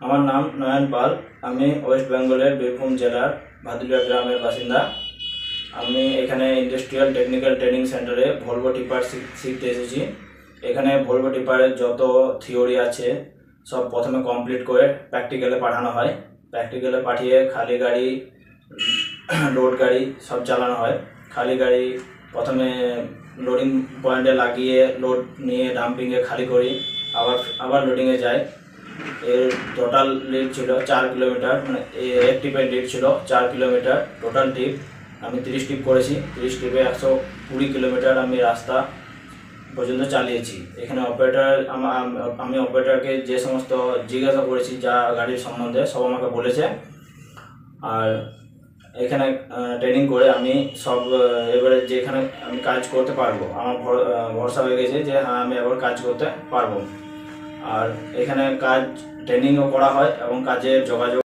আমার নাম নয়ন পাল। আমি ওয়েস্ট বেঙ্গলের বীরভূম জেলার ভাদুলিয়া গ্রামের বাসিন্দা। আমি এখানে ইন্ডাস্ট্রিয়াল টেকনিক্যাল ট্রেনিং সেন্টারে ভলভো টিপার শিখতে এসেছি। এখানে ভলভো টিপারের যত থিওরি আছে সব প্রথমে কমপ্লিট করে প্র্যাকটিক্যালে পাঠানো হয়। প্র্যাকটিক্যালে পাঠিয়ে খালি গাড়ি, লোড গাড়ি সব চালানো হয়। খালি গাড়ি প্রথমে লোডিং পয়েন্টে লাগিয়ে লোড নিয়ে ডাম্পিংয়ে খালি করি, আবার লোডিংয়ে যায়। এর টোটাল লিড ছিল 4 কিলোমিটার, মানে এক ট্রিপের লিড ছিল 4 কিলোমিটার। টোটাল ট্রিপ আমি 30 ট্রিপ করেছি। 30 ট্রিপে 120 কিলোমিটার আমি রাস্তা পর্যন্ত চালিয়েছি। এখানে আমি অপারেটরকে যে সমস্ত জিজ্ঞাসা করেছি যা গাড়ির সম্বন্ধে সব আমাকে বলেছে। আর এখানে ট্রেনিং করে আমি সব এবারে যেখানে আমি কাজ করতে পারবো, আমার ভরসা হয়ে গেছে যে হ্যাঁ আমি এবার কাজ করতে পারবো। আর এখানে ট্রেনিংও করা হয় এবং কাজের যোগাযোগ